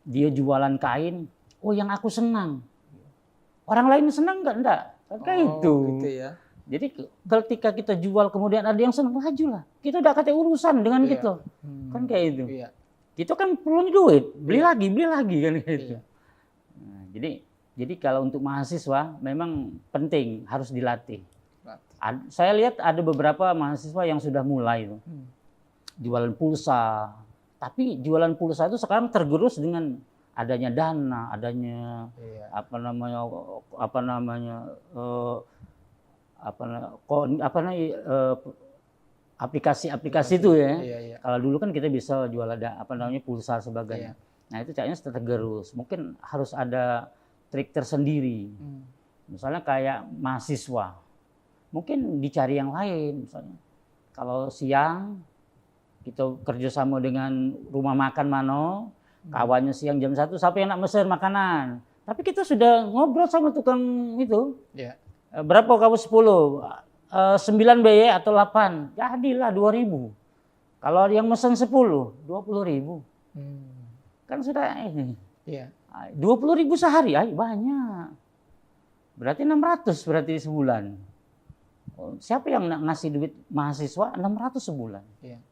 Dia jualan kain, yang aku senang. Orang lain senang enggak? Kayak itu. Gitu ya. Jadi ketika kita jual kemudian ada yang senang, majulah. Kita udah kata urusan dengan kita. Kan kayak itu. Kita kan perlu duit, beli lagi kan gitu. Nah, jadi kalau untuk mahasiswa memang penting harus dilatih. Saya lihat ada beberapa mahasiswa yang sudah mulai itu. Jualan pulsa. Tapi jualan pulsa itu sekarang tergerus dengan adanya dana, adanya aplikasi-aplikasi itu ya. Kalau dulu kan kita bisa jual pulsa sebagainya. Nah itu caranya tergerus. Mungkin harus ada trik tersendiri. Misalnya kayak mahasiswa, mungkin dicari yang lain. Misalnya kalau siang kita kerjasama dengan rumah makan mano, kawannya siang jam 1, siapa yang nak mesen makanan. Tapi kita sudah ngobrol sama tukang itu. Yeah. Berapa kamu 10? 9 BY atau 8? Jadilah 2.000. Kalau yang mesen 10, 20.000. Kan sudah ini. Yeah. 20.000 sehari, ay banyak. Berarti 600 berarti sebulan. Siapa yang ngasih duit mahasiswa 600 sebulan? Yeah.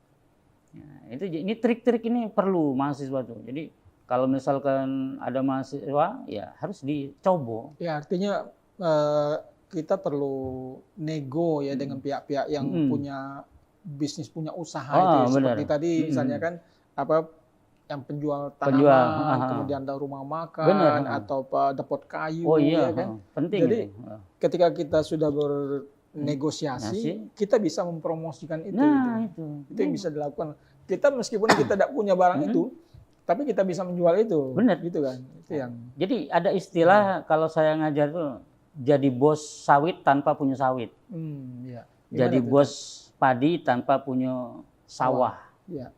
Nah, ini trik-trik ini perlu mahasiswa tuh. Jadi kalau misalkan ada mahasiswa, ya harus dicoba. Ya artinya kita perlu nego ya dengan pihak-pihak yang punya bisnis, punya usaha itu. Ya. Seperti tadi misalnya kan apa yang penjual tanaman, kemudian ada rumah makan atau depot kayu, ya kan. Penting. Jadi ketika kita sudah bernegosiasi, kita bisa mempromosikan itu. Nah, itu yang bisa dilakukan. Kita meskipun kita tidak punya barang itu, tapi kita bisa menjual itu. Benar. Gitu kan. Itu yang. Jadi ada istilah kalau saya ngajar tuh jadi bos sawit tanpa punya sawit. Ya. Jadi bos padi tanpa punya sawah. Ya.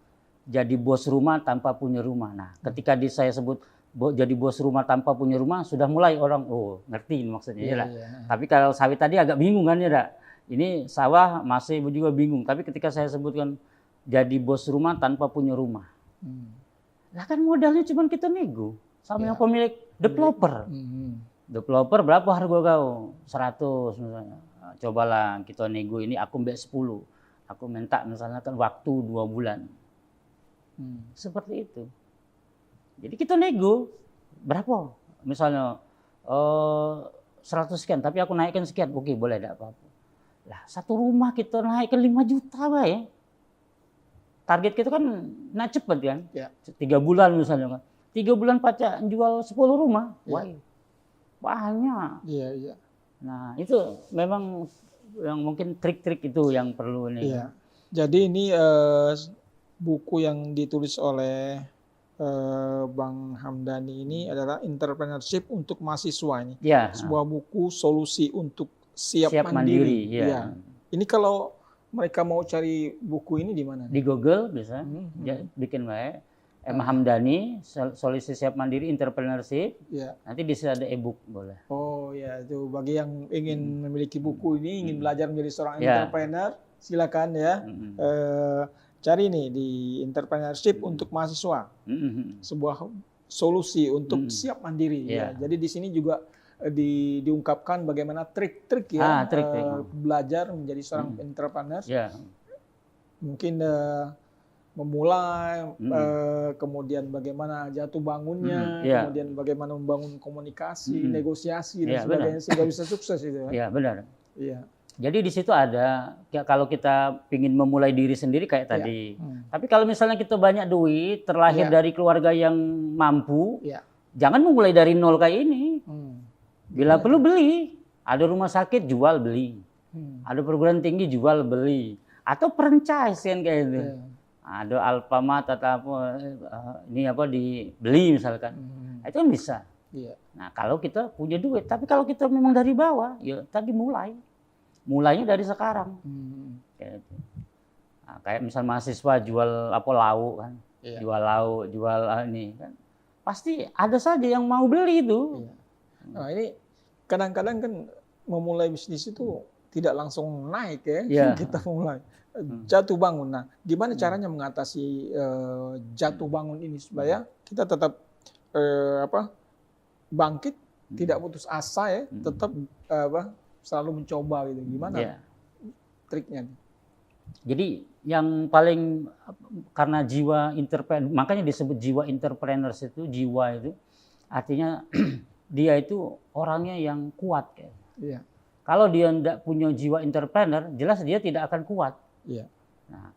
Jadi bos rumah tanpa punya rumah. Nah, ketika saya sebut jadi bos rumah tanpa punya rumah, sudah mulai orang ngerti maksudnya ya. Tapi kalau sawit tadi agak bingung kan ya. Ini sawah masih juga bingung. Tapi ketika saya sebutkan jadi bos rumah tanpa punya rumah. Lah kan modalnya cuma kita nego sama yang pemilik developer. Developer berapa harga kau? 100 misalnya. Cobalah kita nego ini aku mbak 10. Aku minta misalnya kan waktu 2 bulan. Seperti itu. Jadi kita nego berapa? Misalnya 100 sekian, tapi aku naikkan sekian. Oke, boleh, tidak apa-apa. Lah, satu rumah kita naikkan 5 juta, ya. Target kita kan nak cepat kan? Ya. 3 bulan misalnya kan. 3 bulan pacak jual 10 rumah. Ya. Wah, banyak. Iya, iya. Nah, itu memang yang mungkin trik-trik itu yang perlu nih. Iya. Jadi ini buku yang ditulis oleh Bang Hamdani ini adalah Entrepreneurship untuk Mahasiswa ini. Ya. Sebuah buku solusi untuk siap mandiri. Ya. Ini kalau mereka mau cari buku ini di mana? Di Google bisa, bikin baik. Hamdani, solusi siap mandiri entrepreneurship. Ya. Nanti di situ ada e-book boleh. Oh ya, itu bagi yang ingin memiliki buku ini, ingin belajar menjadi seorang entrepreneur, silakan ya. Cari nih di Entrepreneurship untuk Mahasiswa. Sebuah solusi untuk siap mandiri. Ya. Jadi di sini juga diungkapkan bagaimana trik-trik ya belajar menjadi seorang entrepreneur. Mungkin memulai, kemudian bagaimana jatuh bangunnya, kemudian bagaimana membangun komunikasi, negosiasi dan sebagainya sehingga bisa sukses itu. Iya benar. Iya. Jadi di situ ada kalau kita ingin memulai diri sendiri kayak tadi. Tapi kalau misalnya kita banyak duit, terlahir dari keluarga yang mampu, jangan memulai dari nol kayak ini. Bila perlu beli, ada rumah sakit jual beli, ada perguruan tinggi jual beli, atau franchise kan kayak itu. Ada Alfamart atau apa ini apa dibeli misalkan, itu kan bisa. Nah kalau kita punya duit, tapi kalau kita memang dari bawah, ya tadi mulainya dari sekarang. Kayak itu. Nah, kayak misal mahasiswa jual apa lauk kan, jual lauk, jual ini kan, pasti ada saja yang mau beli itu. Nah ini kadang-kadang kan memulai bisnis itu tidak langsung naik ya. Kita mulai jatuh bangun. Nah, gimana caranya mengatasi jatuh bangun ini supaya kita tetap bangkit, tidak putus asa ya, tetap selalu mencoba gitu. Gimana triknya? Jadi yang paling karena jiwa entrepreneur, makanya disebut jiwa entrepreneurs itu, jiwa itu artinya dia itu orangnya yang kuat. Kalau dia tidak punya jiwa entrepreneur, jelas dia tidak akan kuat. Nah,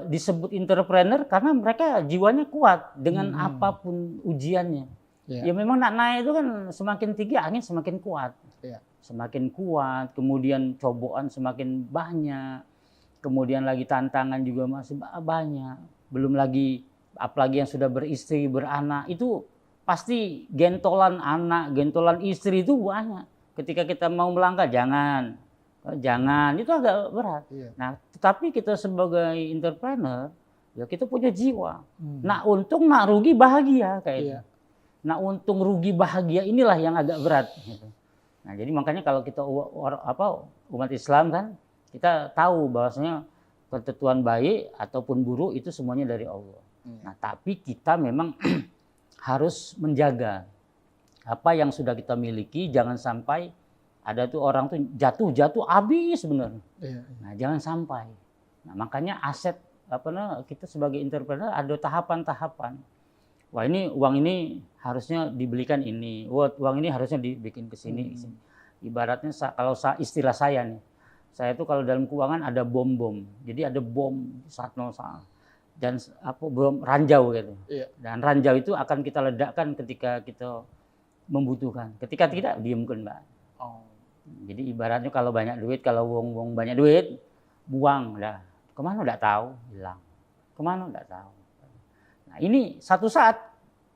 disebut entrepreneur karena mereka jiwanya kuat dengan apapun ujiannya. Ya memang nak naik itu kan semakin tinggi angin semakin kuat. Semakin kuat, kemudian cobaan semakin banyak, kemudian lagi tantangan juga masih banyak. Belum lagi apalagi yang sudah beristri, beranak, itu pasti gentolan anak, gentolan istri itu banyak. Ketika kita mau melangkah, jangan, itu agak berat. Iya. Nah, tetapi kita sebagai entrepreneur, ya kita punya jiwa. Nak untung, nak rugi bahagia kayak itu. Nak untung, rugi bahagia inilah yang agak berat. Gitu. Nah, jadi makanya kalau kita umat Islam kan, kita tahu bahwasanya ketentuan baik ataupun buruk itu semuanya dari Allah. Nah, tapi kita memang harus menjaga apa yang sudah kita miliki, jangan sampai ada tuh orang tuh jatuh habis benar. Nah, jangan sampai. Nah, makanya aset kita sebagai entrepreneur ada tahapan-tahapan. Wah, ini uang ini harusnya dibelikan ini, uang ini harusnya dibikin ke sini. Ibaratnya kalau istilah saya nih, saya tuh kalau dalam keuangan ada bom-bom. Jadi ada bom 101 dan bom ranjau gitu. Dan ranjau itu akan kita ledakkan ketika kita membutuhkan. Ketika tidak, diamkan, Mbak. Jadi ibaratnya kalau banyak duit, kalau wong banyak duit, buang dah. Kemana enggak tahu, hilang. Kemana enggak tahu. Nah, ini satu saat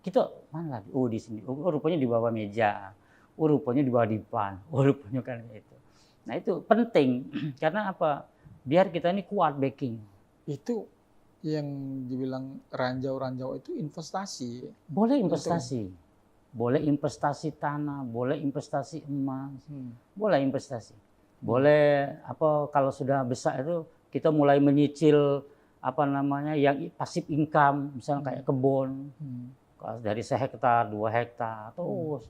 kita mana lagi? Oh, di sini. Oh, rupanya di bawah meja. Oh, rupanya di bawah dipan. Oh, rupanya kan itu. Nah, itu penting karena apa? Biar kita ini kuat backing. Itu yang dibilang ranjau-ranjau itu investasi. Boleh investasi. Boleh investasi tanah, boleh investasi emas. Boleh investasi. Boleh kalau sudah besar itu kita mulai menyicil yang pasif income, misalnya kayak kebun. Dari 1 hektar, 2 hektar, terus.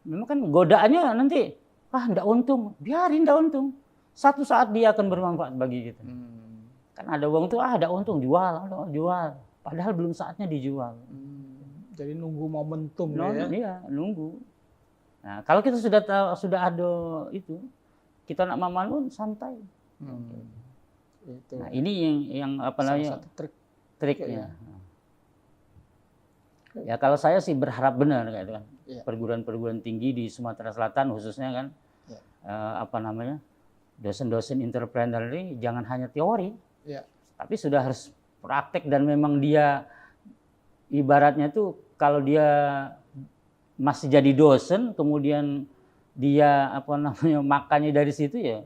Memang kan godaannya nanti, enggak untung, biarin enggak untung. Satu saat dia akan bermanfaat bagi kita. Kan ada uang tuh, ada untung, jual. Padahal belum saatnya dijual. Jadi nunggu momentum ya? Iya, nunggu. Nah, kalau kita sudah tahu, sudah ada itu, kita nak mamalun santai. Itu. Nah, ini yang salah satu triknya. Ya kalau saya sih berharap benar gitu kan. Perguruan-perguruan tinggi di Sumatera Selatan khususnya kan, dosen-dosen entrepreneur ini jangan hanya teori, tapi sudah harus praktek dan memang dia ibaratnya tuh kalau dia masih jadi dosen, kemudian dia makannya dari situ ya,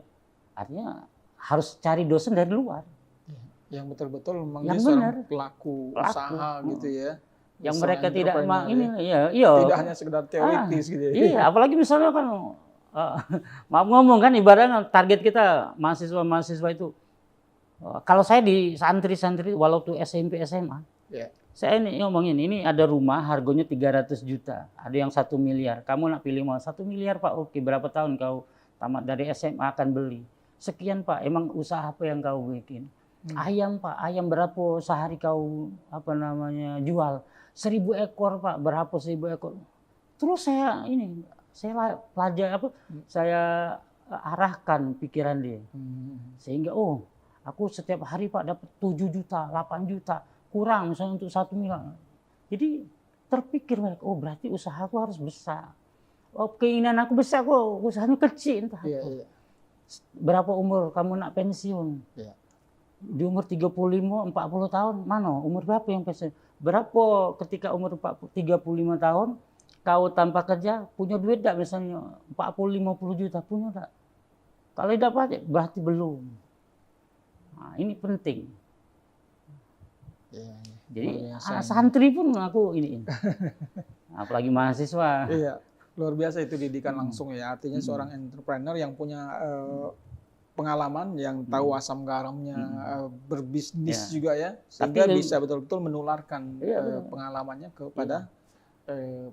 artinya harus cari dosen dari luar. Yang betul-betul memang dia seorang pelaku usaha gitu ya. Yang mereka tidak tidak hanya sekedar teoritis gitu ya. Iya, apalagi misalnya kan maaf ngomong kan ibaratnya target kita mahasiswa itu kalau saya di santri-santri walau tuh SMP SMA. Saya ini ngomongin ini ada rumah harganya 300 juta, ada yang 1 miliar. Kamu nak pilih mau 1 miliar, Pak? Oke, berapa tahun kau tamat dari SMA akan beli? Sekian, Pak. Emang usaha apa yang kau bikin? Ayam, Pak. Ayam berapa sehari kau jual? 1.000 ekor, Pak. Berapa 1.000 ekor? Terus saya pelajari saya arahkan pikiran dia. Sehingga aku setiap hari, Pak, dapat 7 juta, 8 juta. Kurang misalnya untuk 1 miliar. Jadi terpikir mereka, berarti usahaku harus besar. Keinginan aku besar kok, usahanya kecil. Entah berapa umur kamu nak pensiun? Di umur 35, 40 tahun, mana? Umur berapa yang pensiun? Berapa ketika umur 35 tahun, kau tanpa kerja, punya duit enggak misalnya 40-50 juta, punya enggak? Kalau tidak dapat, berarti belum. Nah, ini penting. Jadi santri pun aku ini. Apalagi mahasiswa. Iya, luar biasa itu didikan langsung ya. Artinya seorang entrepreneur yang punya pengalaman, yang tahu asam garamnya berbisnis juga ya, sehingga bisa betul-betul menularkan pengalamannya kepada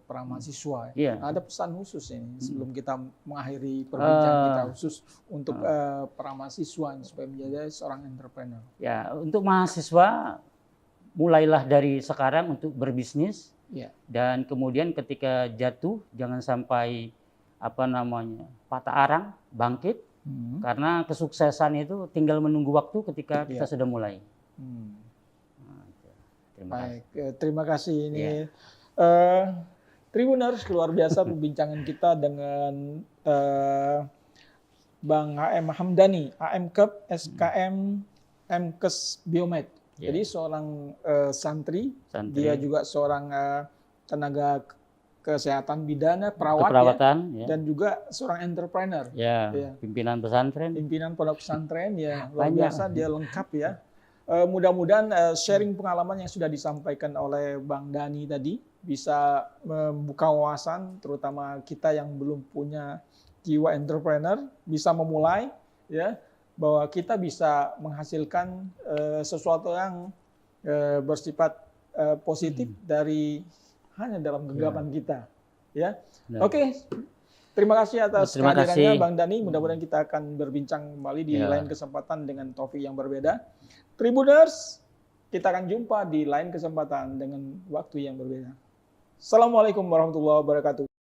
para mahasiswa. Ada pesan khusus ini sebelum kita mengakhiri perbincangan kita khusus untuk para mahasiswa supaya menjadi seorang entrepreneur. Ya, untuk mahasiswa mulailah dari sekarang untuk berbisnis, dan kemudian ketika jatuh jangan sampai patah arang, bangkit, karena kesuksesan itu tinggal menunggu waktu ketika kita sudah mulai. Terima kasih ini. Tribuners, luar biasa perbincangan kita dengan Bang HM Hamdani, AMKEP SKM MKes Biomed. Jadi seorang santri, dia juga seorang tenaga kesehatan bidana, keperawatan, ya, dan juga seorang entrepreneur. Ya, pimpinan pesantren. Pimpinan pondok pesantren, ya, luar biasa, dia lengkap ya. Mudah-mudahan sharing pengalaman yang sudah disampaikan oleh Bang Dani tadi bisa membuka wawasan, terutama kita yang belum punya jiwa entrepreneur, bisa memulai, ya, bahwa kita bisa menghasilkan sesuatu yang bersifat positif dari hanya dalam genggaman kita, ya. Oke, terima kasih atas kehadirannya Bang Dani. Mudah-mudahan kita akan berbincang kembali di lain kesempatan dengan topik yang berbeda. Tribuners, kita akan jumpa di lain kesempatan dengan waktu yang berbeda. Assalamualaikum warahmatullahi wabarakatuh.